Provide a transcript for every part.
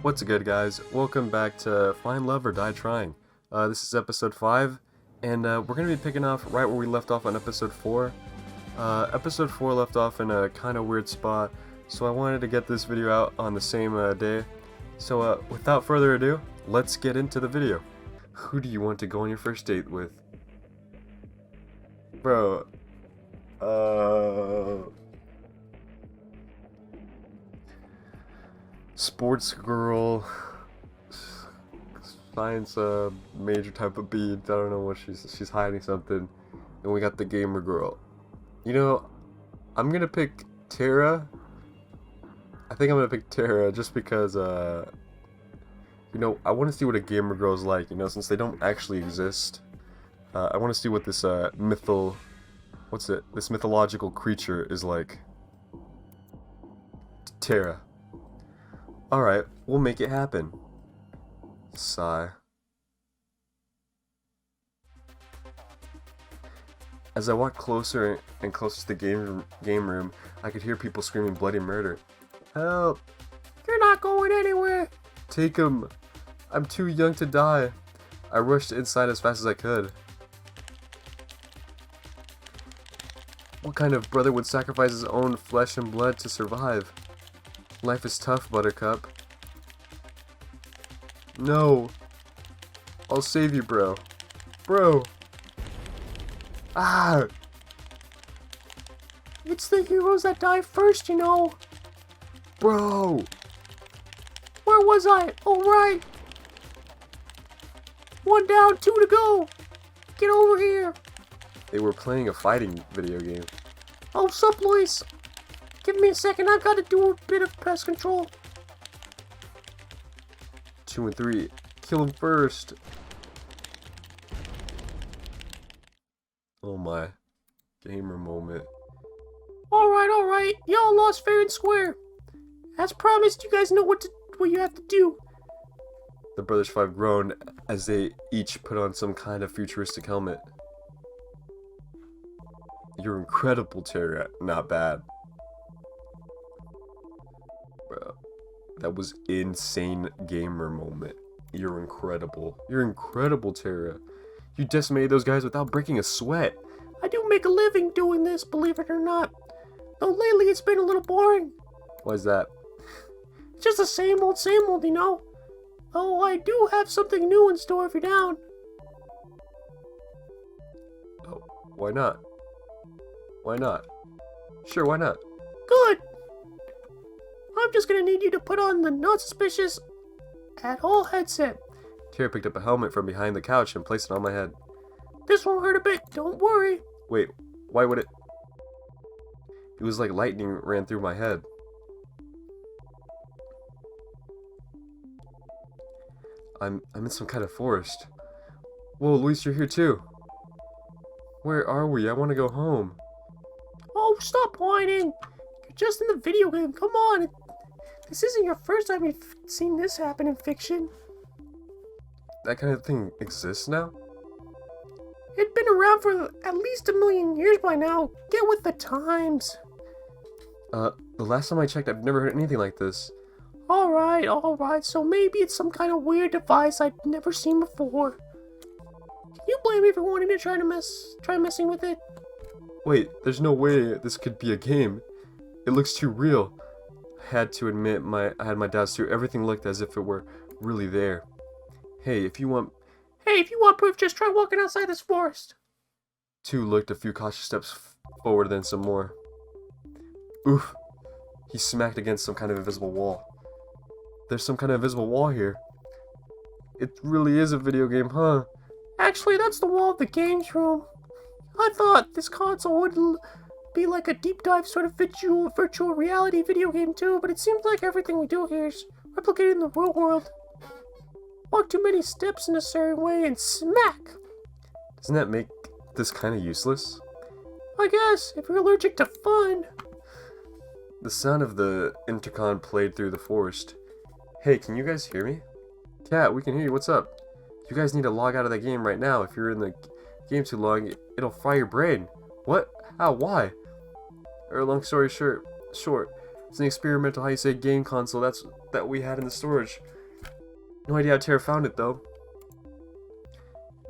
What's good, guys? Welcome back to Find Love or Die Trying. This is episode 5, and we're going to be picking off right where we left off on episode 4. Episode 4 left off in a kind of weird spot, so I wanted to get this video out on the same day. So without further ado, let's get into the video. Who do you want to go on your first date with? Bro, sports girl, science major type of bead. I don't know what she's hiding something. And we got the gamer girl. You know, I'm gonna pick Tara. I think I'm gonna pick Tara just because you know, I want to see what a gamer girl's like, you know, since they don't actually exist. I want to see what this this mythological creature is like. Tara. Alright, we'll make it happen. Sigh. As I walked closer and closer to the game room, I could hear people screaming bloody murder. Help! You're not going anywhere! Take him! I'm too young to die. I rushed inside as fast as I could. What kind of brother would sacrifice his own flesh and blood to survive? Life is tough, Buttercup. No. I'll save you, bro. Bro. Ah! It's the heroes that die first, you know. Bro. Where was I? Oh, right. 1 down, 2 to go. Get over here. They were playing a fighting video game. Oh, sup, Lois? Give me a second, I've got to do a bit of pest control. 2 and 3. Kill him first. Oh my. Gamer moment. Alright. Y'all lost fair and square. As promised, you guys know what you have to do. The Brothers 5 groaned as they each put on some kind of futuristic helmet. You're incredible, Tara. Not bad. Bro, that was insane gamer moment. You're incredible. You're incredible, Tara. You decimated those guys without breaking a sweat. I do make a living doing this, believe it or not. Though lately it's been a little boring. Why is that? It's just the same old, you know. Oh, I do have something new in store if you're down. Oh, why not? Why not? Sure, why not? Good! I'm just gonna need you to put on the not suspicious at all headset. Tara picked up a helmet from behind the couch and placed it on my head. This won't hurt a bit, don't worry. Wait, why would it? It was like lightning ran through my head. I'm in some kind of forest. Whoa, Luis, you're here too. Where are we? I want to go home. Oh, stop whining. You're just in the video game. Come on. This isn't your first time you've seen this happen in fiction. That kind of thing exists now? It's been around for at least 1,000,000 years by now. Get with the times. The last time I checked, I've never heard anything like this. Alright, so maybe it's some kind of weird device I've never seen before. Can you blame me for wanting to try messing with it? Wait, there's no way this could be a game. It looks too real. I had to admit I had my doubts too. Everything looked as if it were really there. Hey, if you want proof, just try walking outside this forest. 2 looked a few cautious steps forward, then some more. Oof. He smacked against some kind of invisible wall. There's some kind of invisible wall here. It really is a video game, huh? Actually, that's the wall of the games room. I thought this console would be like a deep dive sort of virtual reality video game too, but it seems like everything we do here is replicated in the real world. Walk too many steps in a certain way and smack! Doesn't that make this kind of useless? I guess, if you're allergic to fun. The sound of the intercom played through the forest. Hey, can you guys hear me? Cat, we can hear you. What's up? You guys need to log out of the game right now. If you're in the game too long, it'll fry your brain. What? How? Why? Or long story short, it's an experimental, how you say, game console. That's that we had in the storage. No idea how Tara found it, though.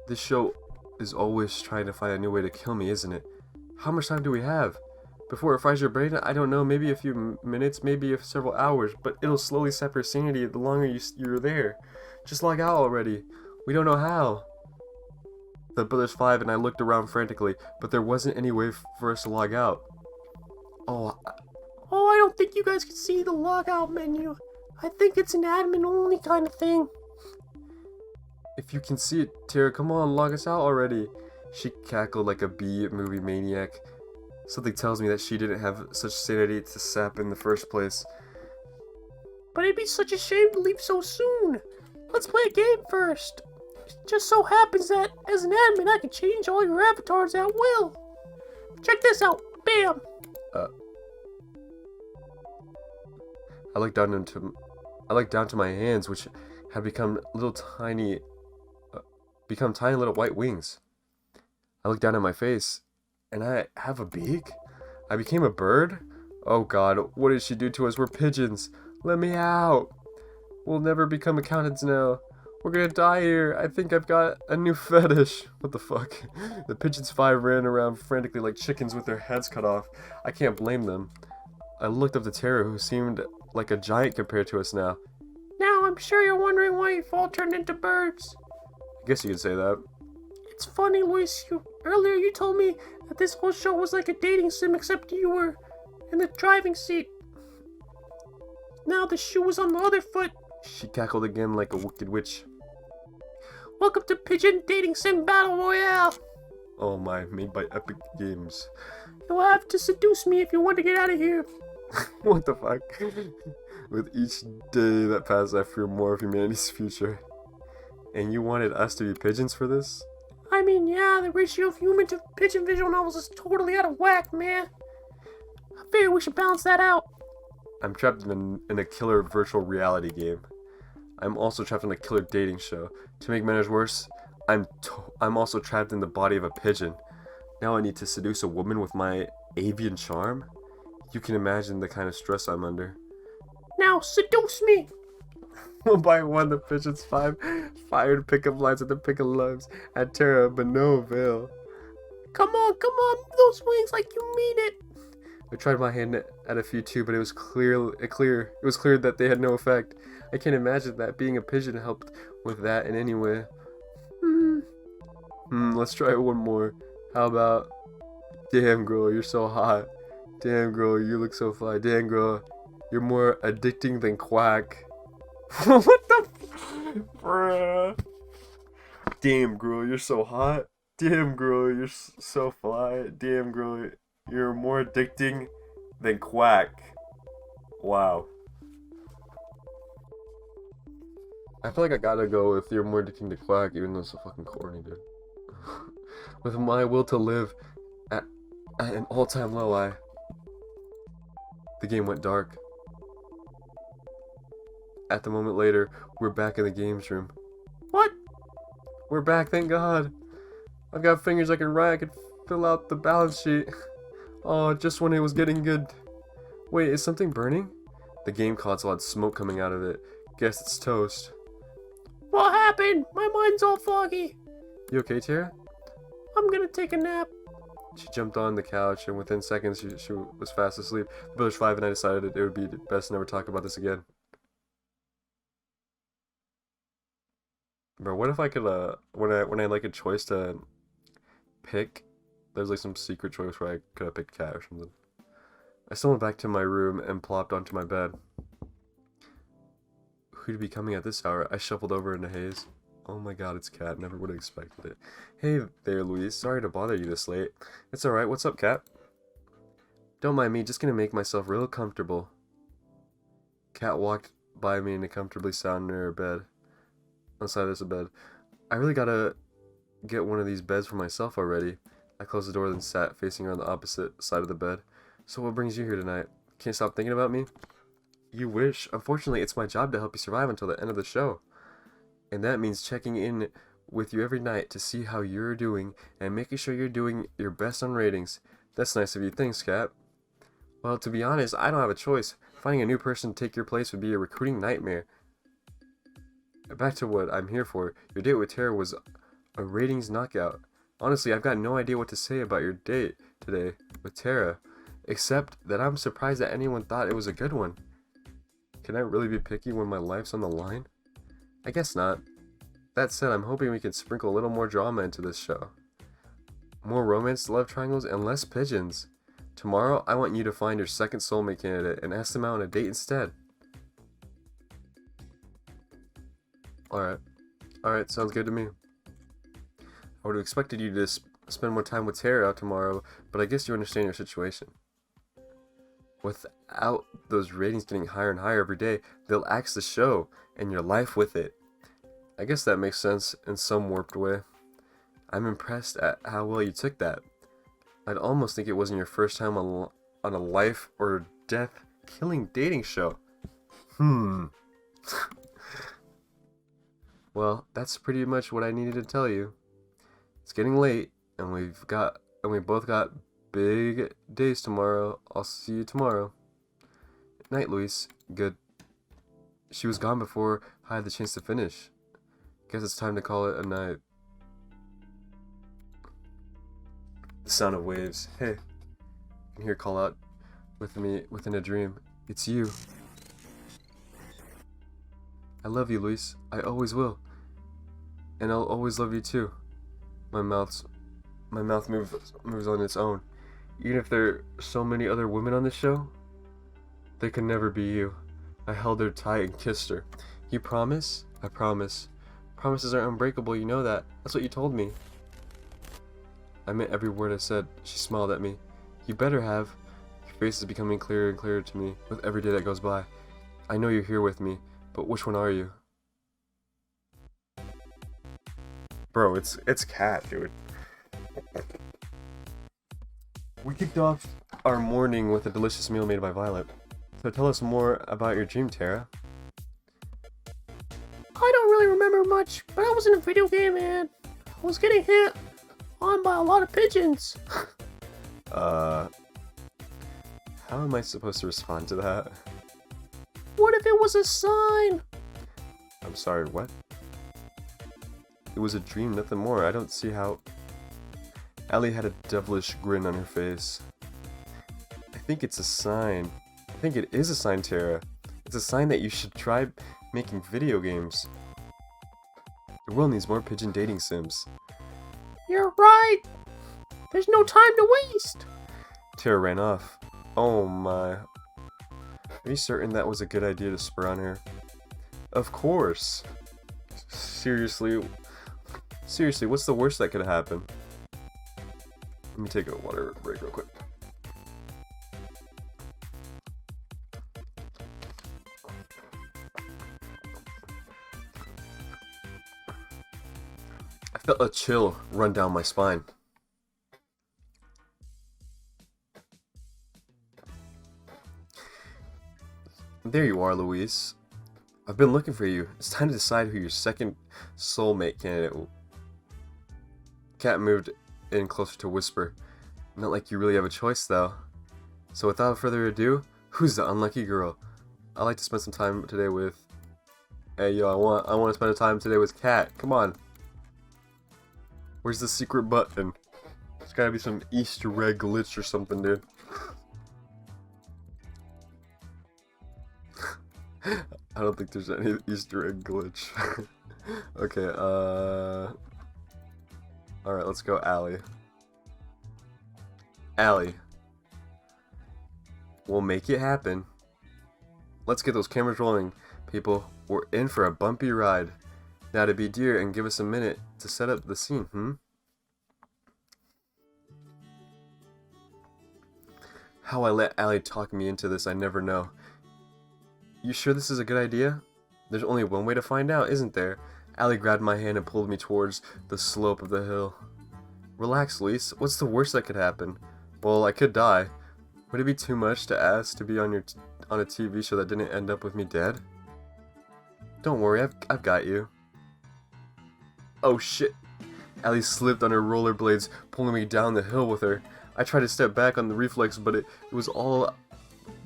This show is always trying to find a new way to kill me, isn't it? How much time do we have? Before it fries your brain, I don't know, maybe a few minutes, maybe several hours, but it'll slowly sap your sanity the longer you're there. Just log out already. We don't know how. The Brothers 5 and I looked around frantically, but there wasn't any way for us to log out. Oh, I don't think you guys can see the logout menu. I think it's an admin only kind of thing. If you can see it, Tara, come on, log us out already. She cackled like a B-movie maniac. Something tells me that she didn't have such sanity to sap in the first place. But it'd be such a shame to leave so soon. Let's play a game first. It just so happens that, as an admin, I can change all your avatars at will. Check this out. Bam! I looked down to my hands, which had become tiny little white wings. I looked down at my face, and I have a beak? I became a bird? Oh God, what did she do to us? We're pigeons. Let me out. We'll never become accountants now. We're gonna die here. I think I've got a new fetish. What the fuck? The Pigeons 5 ran around frantically like chickens with their heads cut off. I can't blame them. I looked up to Tara, who seemed like a giant compared to us now. Now, I'm sure you're wondering why you've all turned into birds. I guess you could say that. It's funny, Luis. Earlier you told me that this whole show was like a dating sim, except you were in the driving seat. Now the shoe was on the other foot. She cackled again like a wicked witch. Welcome to Pigeon Dating Sim Battle Royale. Oh my, made by Epic Games. You'll have to seduce me if you want to get out of here. What the fuck? With each day that passed, I fear more of humanity's future. And you wanted us to be pigeons for this? I mean, yeah, the ratio of human to pigeon visual novels is totally out of whack, man. I figure we should balance that out. I'm trapped in a killer virtual reality game. I'm also trapped in a killer dating show. To make matters worse, I'm also trapped in the body of a pigeon. Now I need to seduce a woman with my avian charm? You can imagine the kind of stress I'm under. Now seduce me! One by one, the Pigeons 5 fired pickup lines at the pickup loves at Tara, but no avail. Come on, those wings like you mean it! I tried my hand at a few too, but it was clear that they had no effect. I can't imagine that being a pigeon helped with that in any way. Let's try one more. How about, damn girl, you're so hot. Damn girl, you look so fly. Damn girl, you're more addicting than quack. What the bruh? Damn girl, you're so hot. Damn girl, you're so fly. Damn girl, you're more addicting than quack. Wow. I feel like I gotta go with you're more addicting to quack, even though it's so fucking corny, dude. With my will to live at an all-time low, the game went dark. At the moment later, we're back in the games room. What? We're back, thank God. I've got fingers I can write, I can fill out the balance sheet. Oh, just when it was getting good. Wait, is something burning? The game console had smoke coming out of it. Guess it's toast. What happened? My mind's all foggy. You okay, Tara? I'm gonna take a nap. She jumped on the couch, and within seconds, she was fast asleep. The Brothers 5 and I decided it would be best to never talk about this again. Bro, what if I could, when I like a choice to pick, there's like some secret choice where I could have picked cat or something. I still went back to my room and plopped onto my bed. Who'd be coming at this hour? I shuffled over in the haze. Oh my God, it's Cat. Never would have expected it. Hey there, Louise. Sorry to bother you this late. It's alright. What's up, Cat? Don't mind me. Just gonna make myself real comfortable. Cat walked by me and comfortably sat in her bed. Outside there's a bed. I really gotta get one of these beds for myself already. I closed the door then sat facing her on the opposite side of the bed. So what brings you here tonight? Can't stop thinking about me? You wish. Unfortunately, it's my job to help you survive until the end of the show. And that means checking in with you every night to see how you're doing and making sure you're doing your best on ratings. That's nice of you. Thanks, Cat. Well, to be honest, I don't have a choice. Finding a new person to take your place would be a recruiting nightmare. Back to what I'm here for. Your date with Tara was a ratings knockout. Honestly, I've got no idea what to say about your date today with Tara, except that I'm surprised that anyone thought it was a good one. Can I really be picky when my life's on the line? I guess not. That said, I'm hoping we can sprinkle a little more drama into this show. More romance, love triangles, and less pigeons. Tomorrow, I want you to find your second soulmate candidate and ask them out on a date instead. Alright, sounds good to me. I would have expected you to spend more time with Tara tomorrow, but I guess you understand your situation. Without those ratings getting higher and higher every day, they'll axe the show, and your life with it. I guess that makes sense in some warped way. I'm impressed at how well you took that. I'd almost think it wasn't your first time on a life or death killing dating show. Well, that's pretty much what I needed to tell you. It's getting late, and we both got big days tomorrow. I'll see you tomorrow. Night, Luis. Good. She was gone before I had the chance to finish. Guess it's time to call it a night. The sound of waves. Hey. You can hear call out with me within a dream. It's you. I love you, Luis. I always will. And I'll always love you too. My mouth moves on its own. Even if there are so many other women on this show, they could never be you. I held her tight and kissed her. You promise? I promise. Promises are unbreakable, you know that. That's what you told me. I meant every word I said. She smiled at me. You better have. Your face is becoming clearer and clearer to me with every day that goes by. I know you're here with me, but which one are you? Bro, it's Kat, dude. We kicked off our morning with a delicious meal made by Violet. So tell us more about your dream, Tara. I don't really remember much, but I was in a video game and I was getting hit on by a lot of pigeons. How am I supposed to respond to that? What if it was a sign? I'm sorry, what? It was a dream, nothing more. I don't see how... Allie had a devilish grin on her face. I think it's a sign. I think it is a sign, Tara. It's a sign that you should try making video games. The world needs more pigeon dating sims. You're right. There's no time to waste. Tara ran off. Oh my. Are you certain that was a good idea to spur on her? Of course. Seriously, what's the worst that could happen? Let me take a water break real quick. I felt a chill run down my spine. There you are, Luis. I've been looking for you. It's time to decide who your second soulmate candidate will... Kat moved in closer to whisper. Not like you really have a choice, though. So without further ado, who's the unlucky girl? I'd like to spend some time today with... Hey, yo, I want to spend time today with Kat. Come on. Where's the secret button? There's gotta be some Easter egg glitch or something, dude. I don't think there's any Easter egg glitch. Okay, alright, let's go Allie. Allie. We'll make it happen. Let's get those cameras rolling, people. We're in for a bumpy ride. Now to be dear and give us a minute to set up the scene, How I let Allie talk me into this, I never know. You sure this is a good idea? There's only one way to find out, isn't there? Allie grabbed my hand and pulled me towards the slope of the hill. Relax, Luis. What's the worst that could happen? Well, I could die. Would it be too much to ask to be on a TV show that didn't end up with me dead? Don't worry, I've got you. Oh shit. Allie slipped on her rollerblades, pulling me down the hill with her. I tried to step back on the reflex, but it was all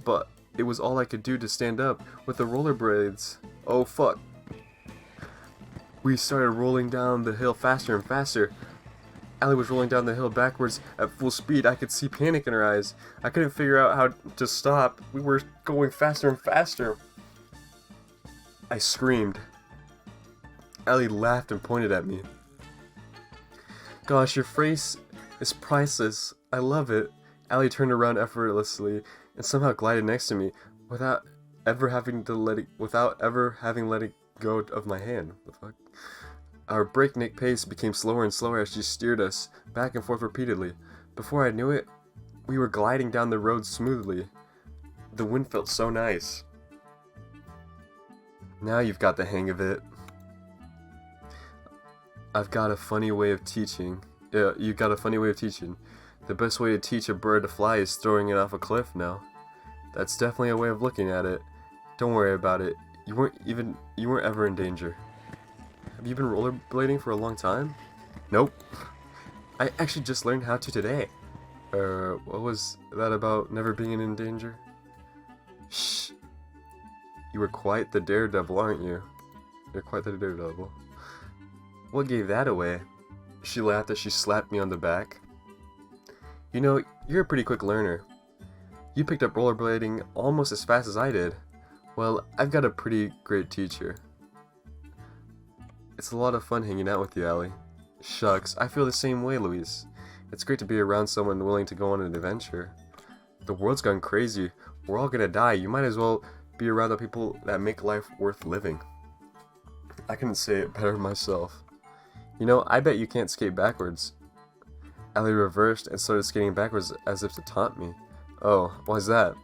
but it was all I could do to stand up with the rollerblades. Oh fuck. We started rolling down the hill faster and faster. Allie was rolling down the hill backwards at full speed. I could see panic in her eyes. I couldn't figure out how to stop. We were going faster and faster. I screamed. Allie laughed and pointed at me. Gosh, your face is priceless. I love it. Allie turned around effortlessly and somehow glided next to me without ever having let it go of my hand. What the fuck? Our breakneck pace became slower and slower as she steered us back and forth repeatedly. Before I knew it, we were gliding down the road smoothly. The wind felt so nice. Now you've got the hang of it. I've got a funny way of teaching. Yeah, you got a funny way of teaching. The best way to teach a bird to fly is throwing it off a cliff now. That's definitely a way of looking at it. Don't worry about it. You weren't ever in danger. Have you been rollerblading for a long time? Nope. I actually just learned how to today. What was that about never being in danger? Shh. You were quite the daredevil, aren't you? You're quite the daredevil. What gave that away? She laughed as she slapped me on the back. You know, you're a pretty quick learner. You picked up rollerblading almost as fast as I did. Well, I've got a pretty great teacher. It's a lot of fun hanging out with you, Allie. Shucks, I feel the same way, Louise. It's great to be around someone willing to go on an adventure. The world's gone crazy. We're all gonna die. You might as well be around the people that make life worth living. I couldn't say it better myself. You know, I bet you can't skate backwards. Allie reversed and started skating backwards as if to taunt me. Oh, why's that?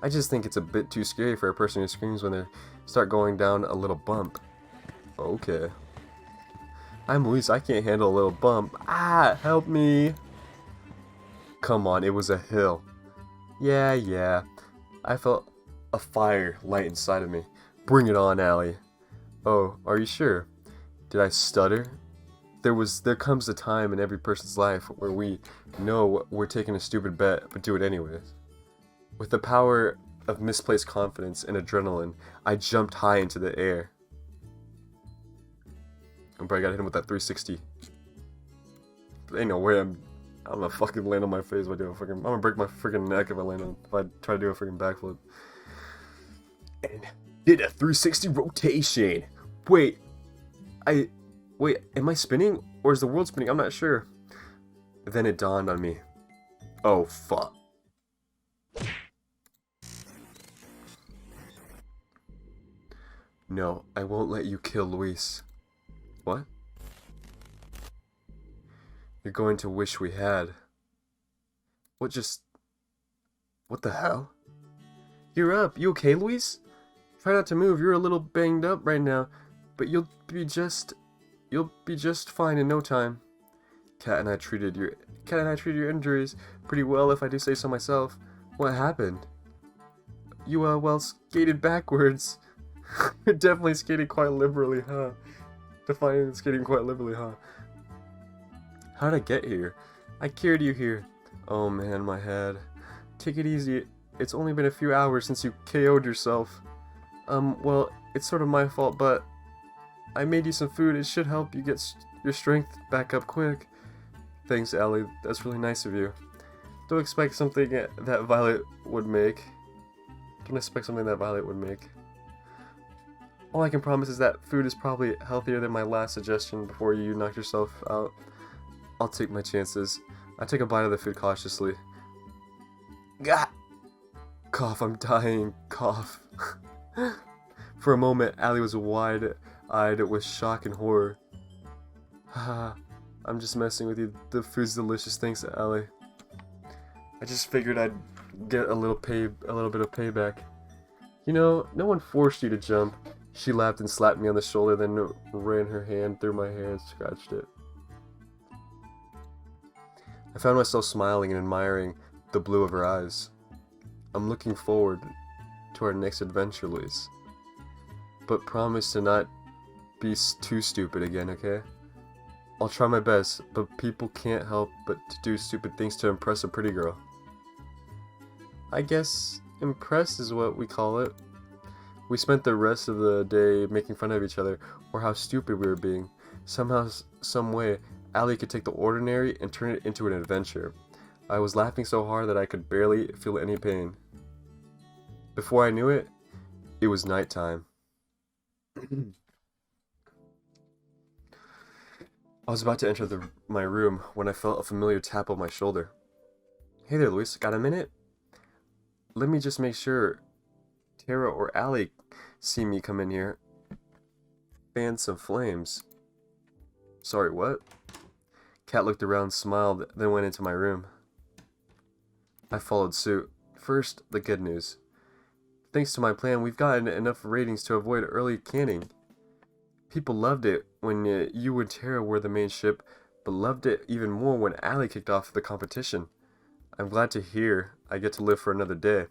I just think it's a bit too scary for a person who screams when they start going down a little bump. Okay. I'm Louise, I can't handle a little bump. Ah, help me! Come on, it was a hill. Yeah. I felt a fire light inside of me. Bring it on, Allie. Oh, are you sure? Did I stutter? There comes a time in every person's life where we know we're taking a stupid bet, but do it anyways. With the power of misplaced confidence and adrenaline, I jumped high into the air. I probably got hit him with that 360. But ain't no way I'm gonna fucking land on my face if I do a I'm gonna break my freaking neck if I try to do a freaking backflip. And did a 360 rotation. Wait, am I spinning or is the world spinning? I'm not sure. Then it dawned on me. Oh fuck. No, I won't let you kill Luis. What? You're going to wish we had. What the hell? You're up. You okay, Luis? Try not to move. You're a little banged up right now, but you'll be just fine in no time. Cat and I treated your injuries pretty well, if I do say so myself. What happened? You skated backwards. Definitely skated quite liberally, huh? Defining skating quite liberally, huh? How'd I get here? I carried you here. Oh man, my head. Take it easy. It's only been a few hours since you KO'd yourself. Well, it's sort of my fault, but I made you some food. It should help you get your strength back up quick. Thanks, Allie. That's really nice of you. Don't expect something that Violet would make. All I can promise is that food is probably healthier than my last suggestion before you knock yourself out. I'll take my chances. I take a bite of the food cautiously. Gah! Cough, I'm dying. Cough. For a moment, Allie was wide-eyed with shock and horror. Haha, I'm just messing with you. The food's delicious, thanks, Allie. I just figured I'd get a little bit of payback. You know, no one forced you to jump. She laughed and slapped me on the shoulder, then ran her hand through my hair and scratched it. I found myself smiling and admiring the blue of her eyes. I'm looking forward to our next adventure, Luis. But promise to not be too stupid again, okay? I'll try my best, but people can't help but to do stupid things to impress a pretty girl. I guess Impressed is what we call it. We spent the rest of the day making fun of each other, or how stupid we were being. Somehow, some way, Allie could take the ordinary and turn it into an adventure. I was laughing so hard that I could barely feel any pain. Before I knew it, it was nighttime. I was about to enter my room when I felt a familiar tap on my shoulder. Hey there, Luis. Got a minute? Let me just make sure Tara or Allie see me come in here. Fan some flames. Sorry, what? Kat looked around, smiled, then went into my room. I followed suit. First, the good news. Thanks to my plan, we've gotten enough ratings to avoid early canning. People loved it when you and Tara were the main ship, but loved it even more when Allie kicked off the competition. I'm glad to hear I get to live for another day.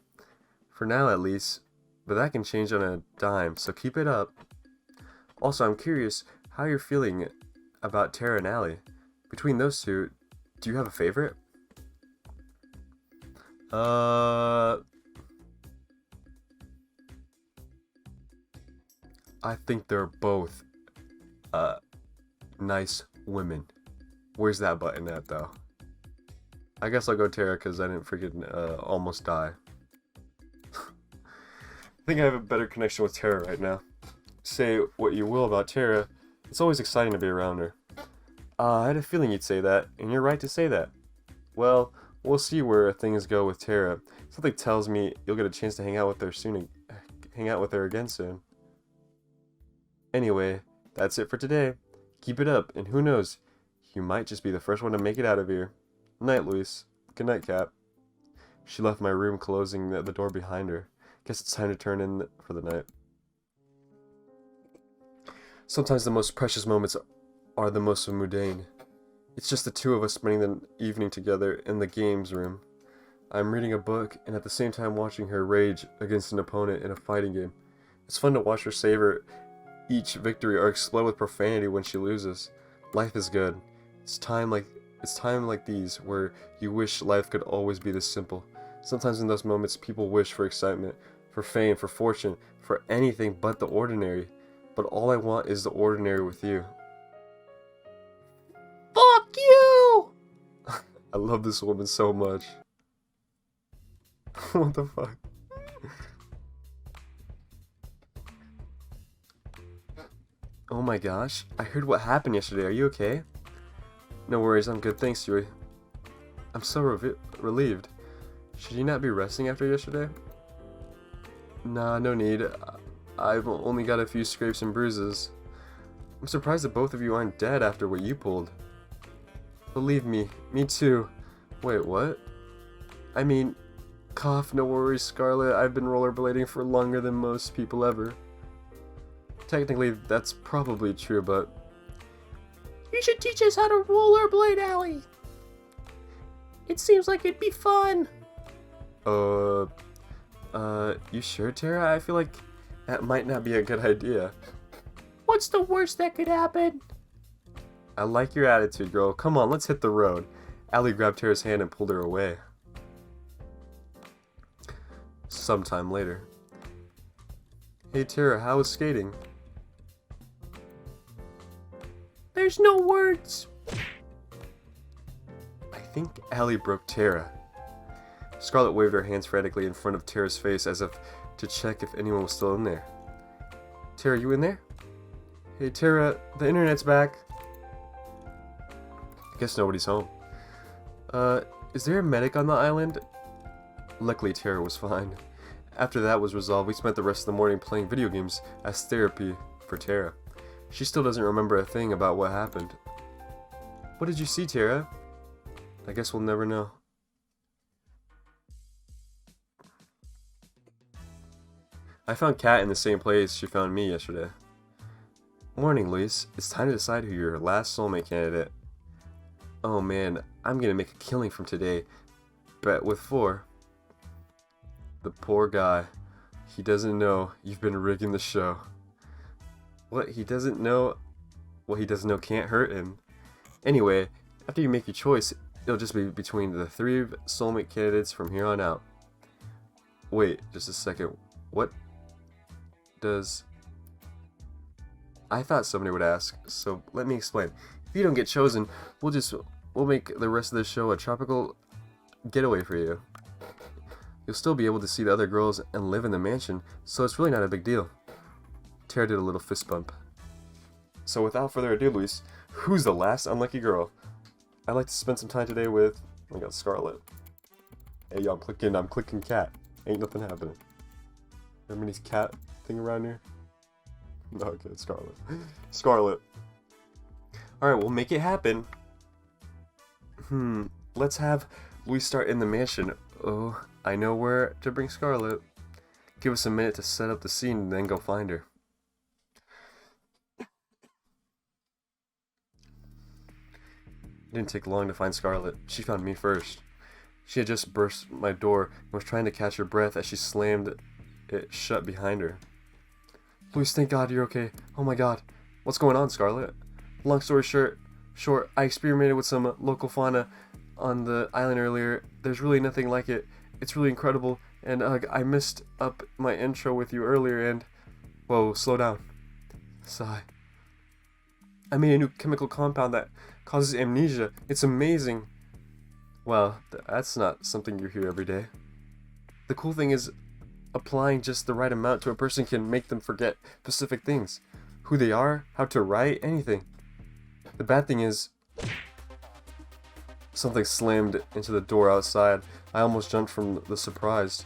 For now, at least. But that can change on a dime, so keep it up. Also, I'm curious how you're feeling about Tara and Allie. Between those two, do you have a favorite? I think they're both nice women. Where's that button at, though? I guess I'll go Tara because I didn't freaking almost die. I think I have a better connection with Tara right now. Say what you will about Tara, it's always exciting to be around her. I had a feeling you'd say that, and you're right to say that. Well, we'll see where things go with Tara. Something tells me you'll get a chance to hang out with her soon. Hang out with her again soon. Anyway, that's it for today. Keep it up, and who knows, you might just be the first one to make it out of here. Night, Luis. Good night, Kat. She left my room, closing the door behind her. Guess it's time to turn in for the night. Sometimes the most precious moments are the most mundane. It's just the two of us spending the evening together in the games room. I'm reading a book and at the same time watching her rage against an opponent in a fighting game. It's fun to watch her savor each victory or explode with profanity when she loses. Life is good. It's time like these where you wish life could always be this simple. Sometimes in those moments people wish for excitement, for fame, for fortune, for anything but the ordinary. But all I want is the ordinary with you. Fuck you! I love this woman so much. What the fuck? Oh my gosh, I heard what happened yesterday. Are you okay? No worries, I'm good, thanks, Yuri. I'm so relieved. Should you not be resting after yesterday? Nah, no need. I've only got a few scrapes and bruises. I'm surprised that both of you aren't dead after what you pulled. Believe me too. Wait, what? I mean, cough, no worries, Scarlet. I've been rollerblading for longer than most people ever. Technically, that's probably true, but... You should teach us how to rollerblade, Allie. It seems like it'd be fun. You sure, Tara? I feel like that might not be a good idea. What's the worst that could happen? I like your attitude, girl. Come on, let's hit the road. Allie grabbed Tara's hand and pulled her away. Sometime later. Hey, Tara, how was skating? There's no words. I think Allie broke Tara. Scarlet waved her hands frantically in front of Tara's face as if to check if anyone was still in there. Tara, you in there? Hey, Tara, the internet's back. I guess nobody's home. Is there a medic on the island? Luckily, Tara was fine. After that was resolved, we spent the rest of the morning playing video games as therapy for Tara. She still doesn't remember a thing about what happened. What did you see, Tara? I guess we'll never know. I found Kat in the same place she found me yesterday. Morning, Luis. It's time to decide who your last soulmate candidate. Oh man, I'm gonna make a killing from today. Bet with 4. The poor guy. He doesn't know you've been rigging the show. What he doesn't know can't hurt him. Anyway, after you make your choice, it'll just be between the 3 soulmate candidates from here on out. Wait, just a second. What does... I thought somebody would ask, so let me explain. If you don't get chosen, we'll make the rest of the show a tropical getaway for you. You'll still be able to see the other girls and live in the mansion, so it's really not a big deal. Tara did a little fist bump. So without further ado, Luis, who's the last unlucky girl? I'd like to spend some time today with... I got Scarlet. Hey, yo, I'm clicking cat. Ain't nothing happening. Remember this cat thing around here? No, okay, Scarlet. Scarlet. Alright, we'll make it happen. Let's have Luis start in the mansion. Oh, I know where to bring Scarlet. Give us a minute to set up the scene and then go find her. It didn't take long to find Scarlet. She found me first. She had just burst my door and was trying to catch her breath as she slammed it shut behind her. Luis, thank God you're okay. Oh my God. What's going on, Scarlet? Long story short, I experimented with some local fauna on the island earlier. There's really nothing like it. It's really incredible, and I messed up my intro with you earlier and... Whoa, slow down. Sigh. I made a new chemical compound that causes amnesia. It's amazing. Well, that's not something you hear every day. The cool thing is, applying just the right amount to a person can make them forget specific things. Who they are, how to write, anything. The bad thing is... Something slammed into the door outside. I almost jumped from the surprise.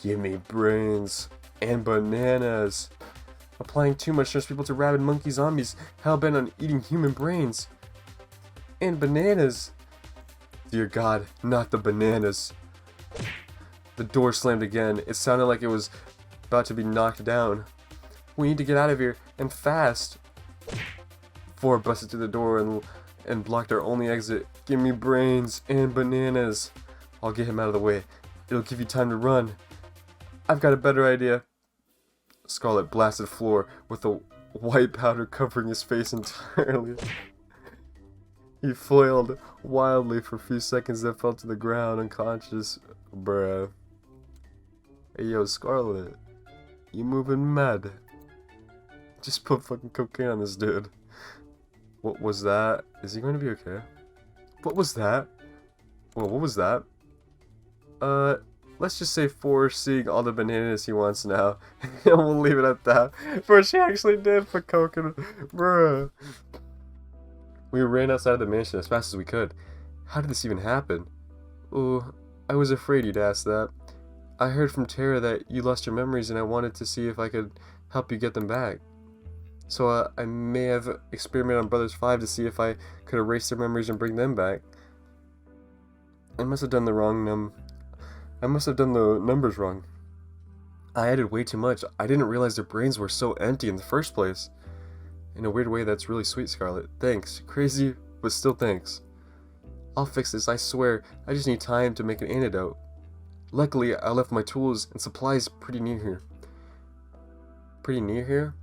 Give me brains and bananas. Applying too much turns people to rabid monkey zombies, hell-bent on eating human brains. And bananas. Dear God, not the bananas. The door slammed again. It sounded like it was about to be knocked down. We need to get out of here, and fast. Four busted through the door and blocked our only exit. Give me brains and bananas. I'll get him out of the way. It'll give you time to run. I've got a better idea. Scarlet blasted floor with the white powder covering his face entirely. He flailed wildly for a few seconds, then fell to the ground unconscious. Bruh. Hey yo, Scarlet. You moving mad. Just put fucking cocaine on this dude. What was that? Is he going to be okay? What was that? Well, what was that? Let's just say for seeing all the bananas he wants now. And we'll leave it at that. For she actually did put coke in it. Bruh. We ran outside of the mansion as fast as we could. How did this even happen? Oh, I was afraid you'd ask that. I heard from Tara that you lost your memories and I wanted to see if I could help you get them back. So I may have experimented on Brothers 5 to see if I could erase their memories and bring them back. I must have done the numbers wrong. I added way too much. I didn't realize their brains were so empty in the first place. In a weird way, that's really sweet, Scarlet. Thanks. Crazy, but still thanks. I'll fix this, I swear. I just need time to make an antidote. Luckily, I left my tools and supplies pretty near here. Pretty near here?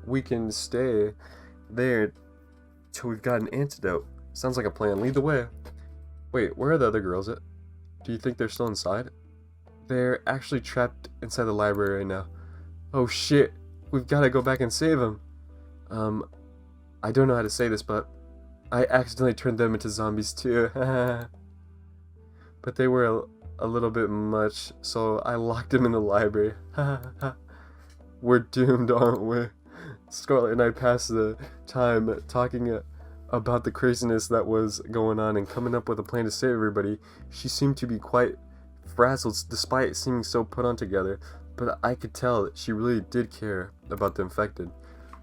We can stay there till we've got an antidote. Sounds like a plan. Lead the way. Wait, where are the other girls at? Do you think they're still inside? They're actually trapped inside the library right now. Oh shit, we've got to go back and save them. I don't know how to say this, but I accidentally turned them into zombies too. But they were a little bit much, so I locked them in the library. We're doomed, aren't we? Scarlet and I passed the time talking about the craziness that was going on and coming up with a plan to save everybody. She seemed to be quite frazzled despite seeming so put on together, but I could tell that she really did care about the infected.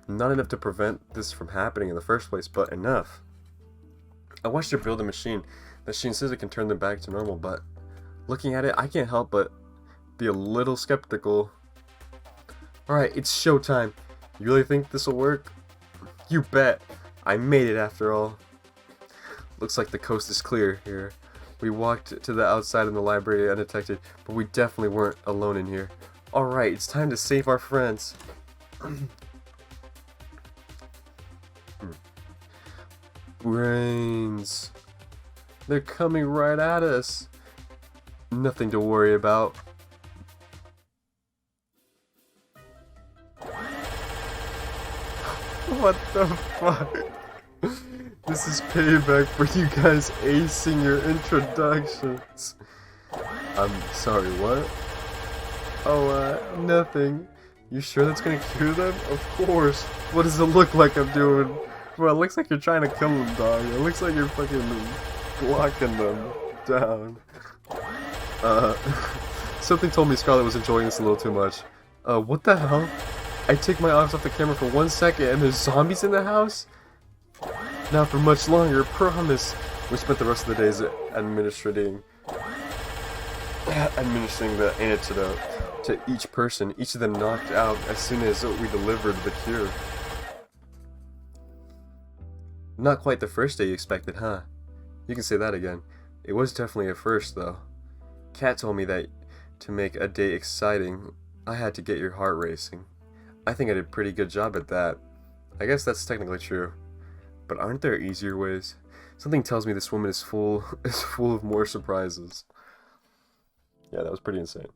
Not enough to prevent this from happening in the first place, but enough. I watched her build a machine that she insisted can turn them back to normal, but looking at it, I can't help but be a little skeptical. Alright, it's showtime. You really think this will work? You bet. I made it after all. Looks like the coast is clear here. We walked to the outside of the library undetected, but we definitely weren't alone in here. Alright, it's time to save our friends. Brains. They're coming right at us. Nothing to worry about. What the fuck? This is payback for you guys acing your introductions. I'm sorry, what? Oh, nothing. You sure that's gonna cure them? Of course. What does it look like I'm doing? Bro, it looks like you're trying to kill them, dog. It looks like you're fucking blocking them down. Something told me Scarlet was enjoying this a little too much. What the hell? I take my eyes off the camera for 1 second and there's zombies in the house? Not for much longer, promise. We spent the rest of the days administering the antidote to each person, each of them knocked out as soon as we delivered the cure. Not quite the first day you expected, huh? You can say that again. It was definitely a first, though. Kat told me that to make a day exciting, I had to get your heart racing. I think I did a pretty good job at that. I guess that's technically true. But aren't there easier ways? Something tells me this woman is full of more surprises. Yeah, that was pretty insane.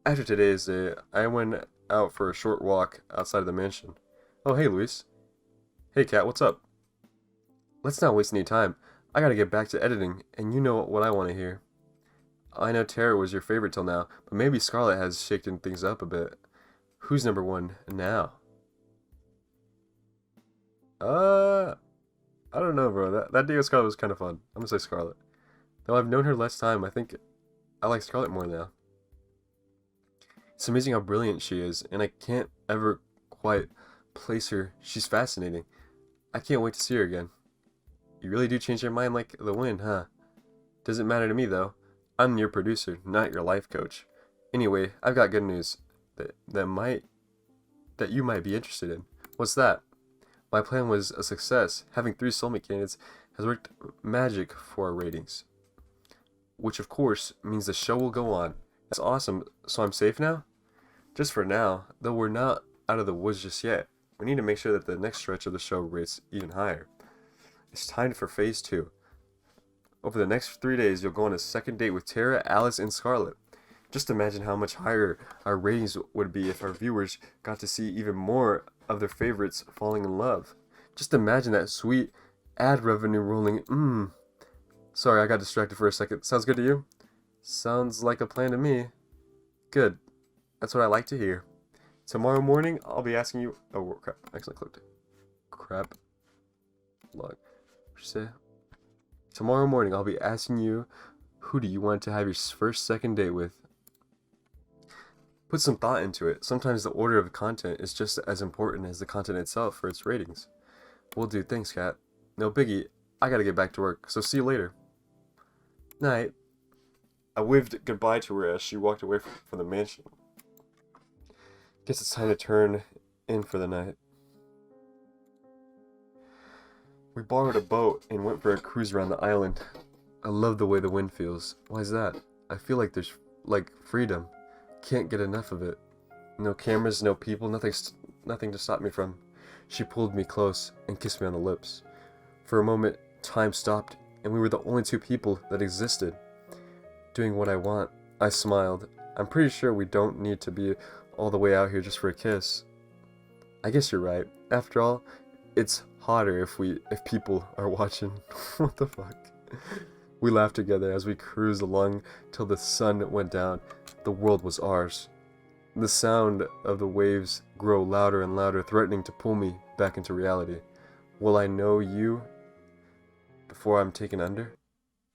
After today's day, I went out for a short walk outside of the mansion. Oh, hey, Luis. Hey, Kat, what's up? Let's not waste any time. I gotta get back to editing, and you know what I want to hear. I know Tara was your favorite till now, but maybe Scarlet has shaken things up a bit. Who's number one now? I don't know, bro. That day with Scarlet was kind of fun. I'm gonna say Scarlet. Though I've known her less time, I think I like Scarlet more now. It's amazing how brilliant she is, and I can't ever quite place her. She's fascinating. I can't wait to see her again. You really do change your mind like the wind, huh? Doesn't matter to me, though. I'm your producer, not your life coach. Anyway, I've got good news that you might be interested in. What's that? My plan was a success. Having 3 soulmate candidates has worked magic for our ratings. Which, of course, means the show will go on. That's awesome. So I'm safe now? Just for now, though we're not out of the woods just yet. We need to make sure that the next stretch of the show rates even higher. It's time for phase 2. Over the next 3 days, you'll go on a second date with Tara, Alice, and Scarlet. Just imagine how much higher our ratings would be if our viewers got to see even more of their favorites falling in love. Just imagine that sweet ad revenue rolling. Sorry, I got distracted for a second. Sounds good to you? Sounds like a plan to me. Good. That's what I like to hear. Tomorrow morning, I'll be asking you... Oh, crap. I accidentally clicked. Crap. Log. What'd you say? Tomorrow morning, I'll be asking you, who do you want to have your first second date with? Put some thought into it. Sometimes the order of the content is just as important as the content itself for its ratings. Will do. Thanks, Kat. No biggie. I gotta get back to work, so see you later. Night. I waved goodbye to her as she walked away from the mansion. Guess it's time to turn in for the night. We borrowed a boat and went for a cruise around the island. I love the way the wind feels. Why is that? I feel like there's, freedom. Can't get enough of it. No cameras, no people, nothing to stop me from. She pulled me close and kissed me on the lips. For a moment, time stopped, and we were the only 2 people that existed. Doing what I want. I smiled. I'm pretty sure we don't need to be all the way out here just for a kiss. I guess you're right. After all, it's hotter if people are watching. What the fuck? We laughed together as we cruised along till the sun went down. The world was ours. The sound of the waves grow louder and louder, threatening to pull me back into reality. Will I know you before I'm taken under?